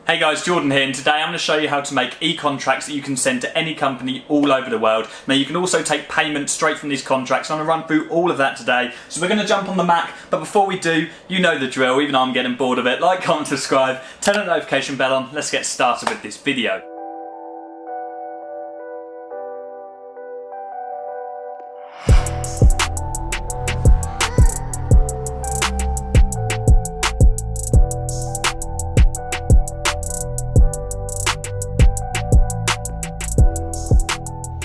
Hey guys, Jordan here, and today I'm going to show you how to make e-contracts that you can send to any company all over the world. Now you can also take payment straight from these contracts. I'm going to run through all of that today. So we're going to jump on the Mac, but before we do, you know the drill, even though I'm getting bored of it. Like, comment, subscribe, turn the notification bell on. Let's get started with this video.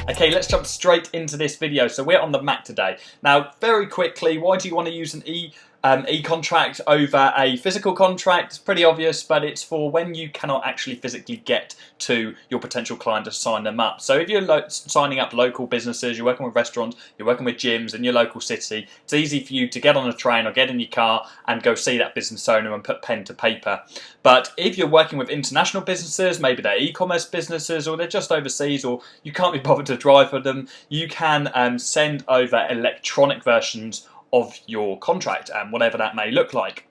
Okay, let's jump straight into this video. So we're on the Mac today. Now, very quickly, why do you want to use an e-contract over a physical contract? It's pretty obvious, but it's for when you cannot actually physically get to your potential client to sign them up. So if you're signing up local businesses, you're working with restaurants, you're working with gyms in your local city, it's easy for you to get on a train or get in your car and go see that business owner and put pen to paper. But if you're working with international businesses, maybe they're e-commerce businesses or they're just overseas or you can't be bothered to drive for them, you can send over electronic versions of your contract, and whatever that may look like.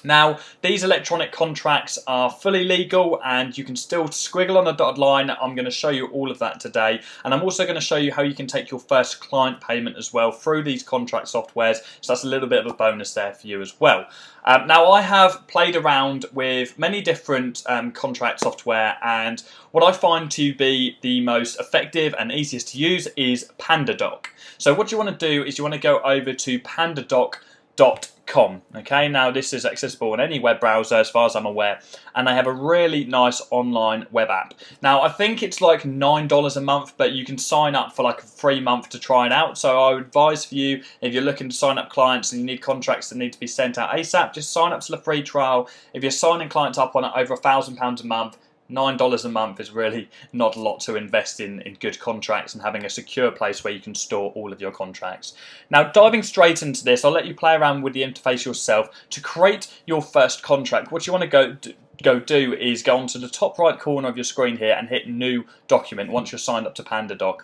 Now, these electronic contracts are fully legal and you can still squiggle on a dotted line. I'm going to show you all of that today, and I'm also going to show you how you can take your first client payment as well through these contract softwares, so that's a little bit of a bonus there for you as well. Now, I have played around with many different contract software, and what I find to be the most effective and easiest to use is Pandadoc. So what you want to do is you want to go over to pandadoc.com. Okay, now this is accessible on any web browser as far as I'm aware, and they have a really nice online web app. Now I think it's like $9 a month, but you can sign up for like a free month to try it out. So I would advise for you, if you're looking to sign up clients and you need contracts that need to be sent out ASAP, just sign up to the free trial. If you're signing clients up on over £1,000 a month, $9 a month is really not a lot to invest in good contracts and having a secure place where you can store all of your contracts. Now, diving straight into this, I'll let you play around with the interface yourself. To create your first contract, what you want to go do is go onto the top right corner of your screen here and hit New Document once you're signed up to Pandadoc.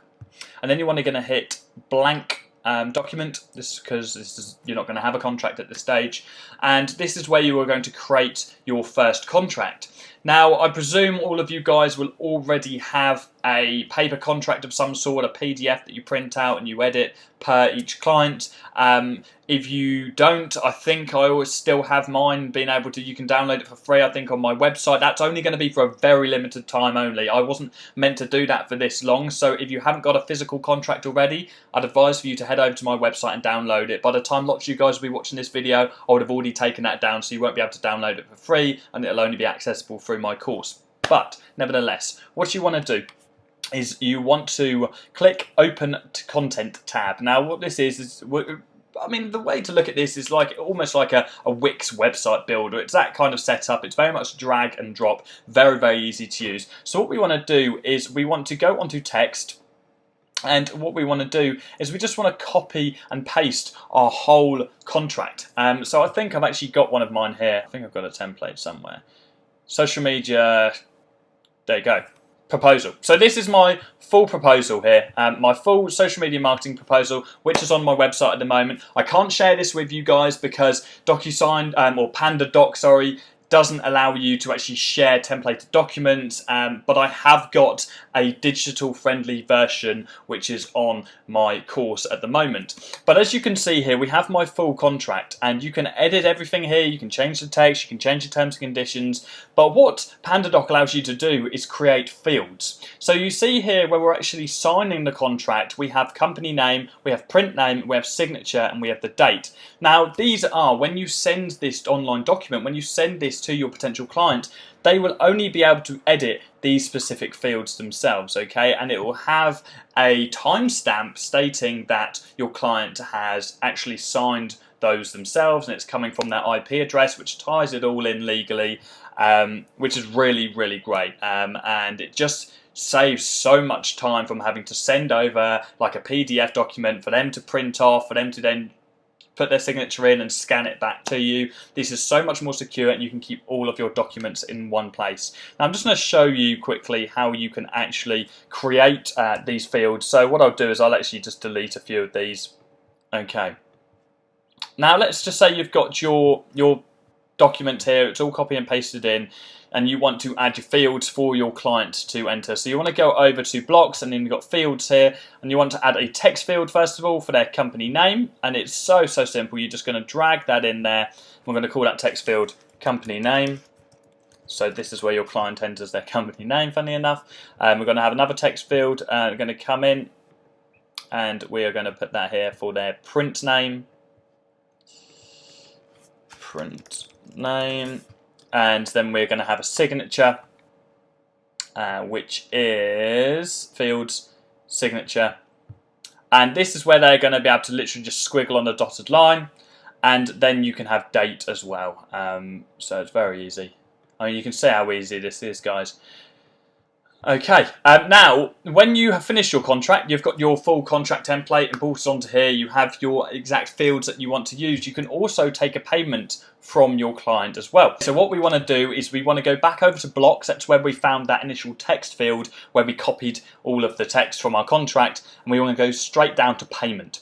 And then you want to hit Blank document, this because you're not going to have a contract at this stage, and this is where you are going to create your first contract. Now, I presume all of you guys will already have a paper contract of some sort, a PDF that you print out and you edit per each client. If you don't, I think I always still have mine being able to, you can download it for free, I think, on my website. That's only going to be for a very limited time only. I wasn't meant to do that for this long, so if you haven't got a physical contract already, I'd advise for you to head over to my website and download it. By the time lots of you guys will be watching this video, I would have already taken that down, so you won't be able to download it for free, and it'll only be accessible through my course. But nevertheless, what you want to do is you want to click Open to Content tab. Now, what this is I mean, the way to look at this is like almost like a Wix website builder. It's that kind of setup. It's very much drag and drop, very, very easy to use. So what we want to do is we want to go onto text, and what we want to do is we just want to copy and paste our whole contract. So I think I've actually got one of mine here. I think I've got a template somewhere. Social media, there you go. Proposal. So this is my full proposal here, my full social media marketing proposal, which is on my website at the moment. I can't share this with you guys because DocuSign, or Pandadoc, sorry, doesn't allow you to actually share templated documents, but I have got a digital friendly version which is on my course at the moment. But as you can see here, we have my full contract, and you can edit everything here. You can change the text, you can change the terms and conditions, but what Pandadoc allows you to do is create fields. So you see here where we're actually signing the contract, we have company name, we have print name, we have signature, and we have the date. Now these are, when you send this online document, when you send this to your potential client, they will only be able to edit these specific fields themselves, okay? And it will have a timestamp stating that your client has actually signed those themselves, and it's coming from their IP address, which ties it all in legally, which is really, really great. And it just saves so much time from having to send over like a PDF document for them to print off, for them to then put their signature in and scan it back to you. This is so much more secure, and you can keep all of your documents in one place. Now I'm just going to show you quickly how you can actually create these fields. So what I'll do is I'll actually just delete a few of these. Okay. Now let's just say you've got your document here. It's all copy and pasted in, and you want to add your fields for your client to enter. So you want to go over to blocks, and then you've got fields here, and you want to add a text field first of all for their company name, and it's so simple. You're just going to drag that in there. We're going to call that text field company name. So this is where your client enters their company name, funny enough. We're going to have another text field. We're going to come in, and we are going to put that here for their print name. Print name. And then we're going to have a signature, which is fields signature. And this is where they're going to be able to literally just squiggle on a dotted line. And then you can have date as well. So it's very easy. I mean, you can see how easy this is, guys. Okay, now when you have finished your contract, you've got your full contract template imported onto here, you have your exact fields that you want to use. You can also take a payment from your client as well. So what we want to do is we want to go back over to blocks. That's where we found that initial text field where we copied all of the text from our contract, and we want to go straight down to payment.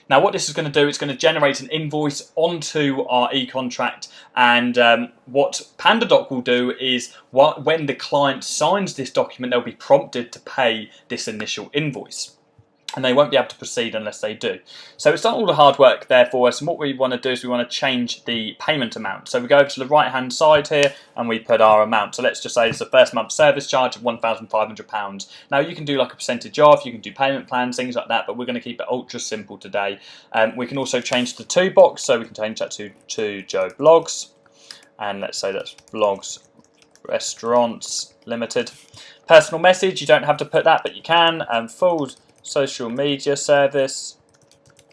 Now what this is going to do, it's going to generate an invoice onto our e-contract, and what Pandadoc will do is when the client signs this document, they'll be prompted to pay this initial invoice. And they won't be able to proceed unless they do. So it's done all the hard work there for us, and what we want to do is we want to change the payment amount. So we go over to the right hand side here and we put our amount. So let's just say it's the first month service charge of £1,500. Now you can do like a percentage off, you can do payment plans, things like that, but we're going to keep it ultra simple today. We can also change the to box, so we can change that to Joe Blogs, and let's say that's Blogs Restaurants Limited. Personal message, you don't have to put that, but you can. Full social media service,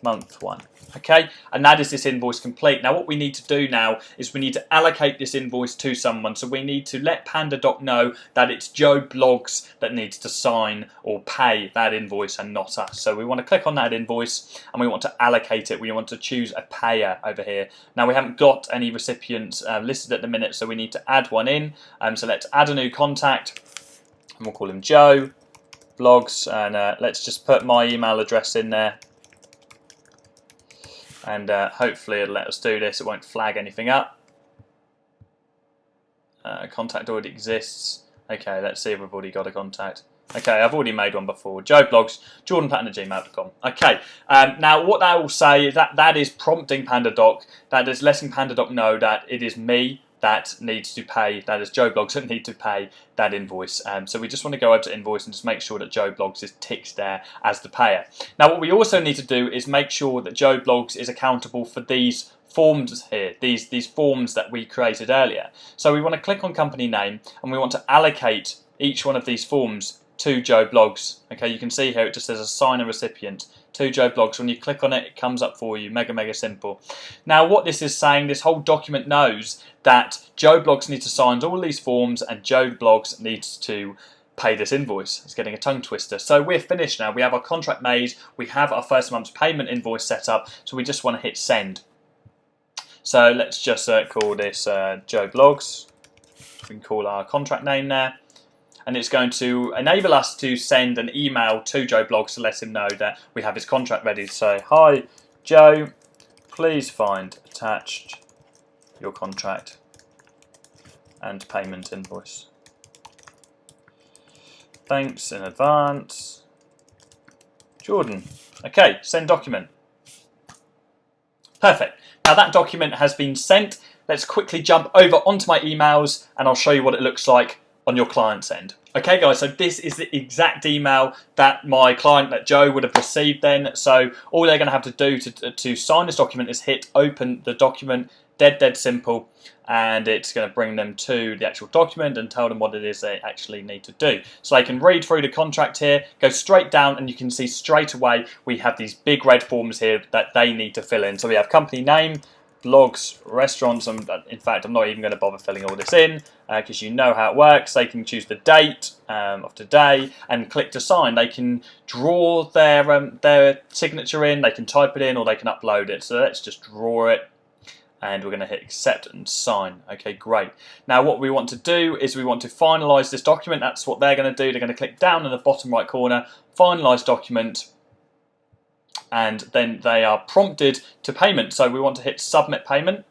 month 1. Okay, and that is this invoice complete. Now what we need to do now is we need to allocate this invoice to someone. So we need to let Pandadoc know that it's Joe Blogs that needs to sign or pay that invoice and not us. So we want to click on that invoice and we want to allocate it. We want to choose a payer over here. Now we haven't got any recipients listed at the minute, so we need to add one in. So let's add a new contact, and we'll call him Joe Blogs, and let's just put my email address in there, and hopefully it'll let us do this. It won't flag anything up. Contact already exists. Okay, let's see if we've already got a contact. Okay, I've already made one before. Joe Blogs, jordanplatten@gmail.com. Okay, now what that will say is that is prompting Pandadoc, that is letting Pandadoc know that it is me that needs to pay, that is Joe Blogs that need to pay that invoice. So we just want to go over to invoice and just make sure that Joe Blogs is ticked there as the payer. Now what we also need to do is make sure that Joe Blogs is accountable for these forms here, these forms that we created earlier. So we want to click on company name and we want to allocate each one of these forms to Joe Blogs. Okay, you can see here it just says assign a recipient to Joe Blogs. When you click on it, it comes up for you. Mega simple. Now what this is saying, this whole document knows that Joe Blogs needs to sign all these forms and Joe Blogs needs to pay this invoice. It's getting a tongue twister. So we're finished now. We have our contract made. We have our first month's payment invoice set up. So we just want to hit send. So let's just call this Joe Blogs. We can call our contract name there. And it's going to enable us to send an email to Joe Blogs to let him know that we have his contract ready. So, hi Joe, please find attached your contract and payment invoice. Thanks in advance. Jordan. Okay, send document. Perfect. Now that document has been sent. Let's quickly jump over onto my emails and I'll show you what it looks like on your client's end. Okay guys, so this is the exact email that my client, that Joe, would have received then. So all they're going to have to do to sign this document is hit open the document. Dead simple, and it's going to bring them to the actual document and tell them what it is they actually need to do. So they can read through the contract here, go straight down, and you can see straight away we have these big red forms here that they need to fill in. So we have company name, blogs, restaurants, and in fact I'm not even going to bother filling all this in because you know how it works. They can choose the date of today and click to sign. They can draw their signature in, they can type it in, or they can upload it. So let's just draw it, and we're going to hit accept and sign. Okay, great. Now what we want to do is we want to finalize this document. That's what they're going to do. They're going to click down in the bottom right corner, finalize document, and then they are prompted to payment. So we want to hit submit payment,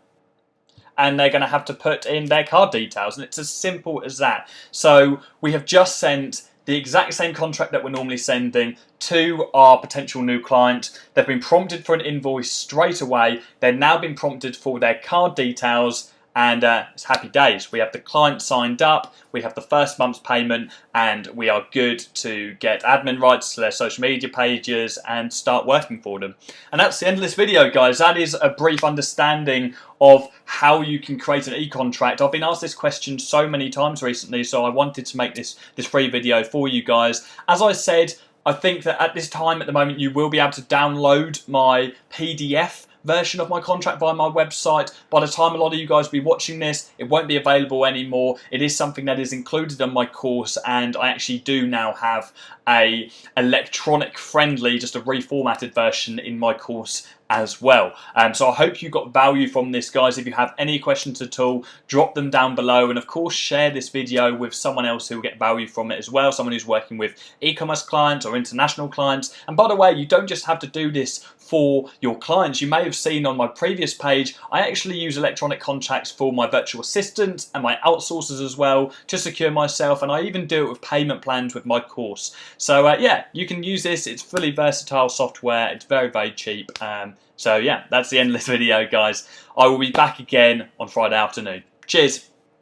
and they're going to have to put in their card details, and it's as simple as that. So we have just sent the exact same contract that we're normally sending to our potential new client. They've been prompted for an invoice straight away. They're now been prompted for their card details, and it's happy days. We have the client signed up, we have the first month's payment, and we are good to get admin rights to their social media pages and start working for them. And that's the end of this video, guys. That is a brief understanding of how you can create an e-contract. I've been asked this question so many times recently, so I wanted to make this free video for you guys. As I said, I think that at this time, at the moment, you will be able to download my PDF version of my contract via my website. By the time a lot of you guys will be watching this, it won't be available anymore. It is something that is included in my course, and I actually do now have a electronic friendly, just a reformatted version in my course as well. So I hope you got value from this, guys. If you have any questions at all, drop them down below, and of course share this video with someone else who will get value from it as well, someone who's working with e-commerce clients or international clients. And by the way, you don't just have to do this for your clients. You may have seen on my previous page, I actually use electronic contracts for my virtual assistants and my outsourcers as well to secure myself, and I even do it with payment plans with my course. So yeah, you can use this. It's fully versatile software. It's very, very cheap. So yeah, that's the end of this video, guys. I will be back again on Friday afternoon. Cheers.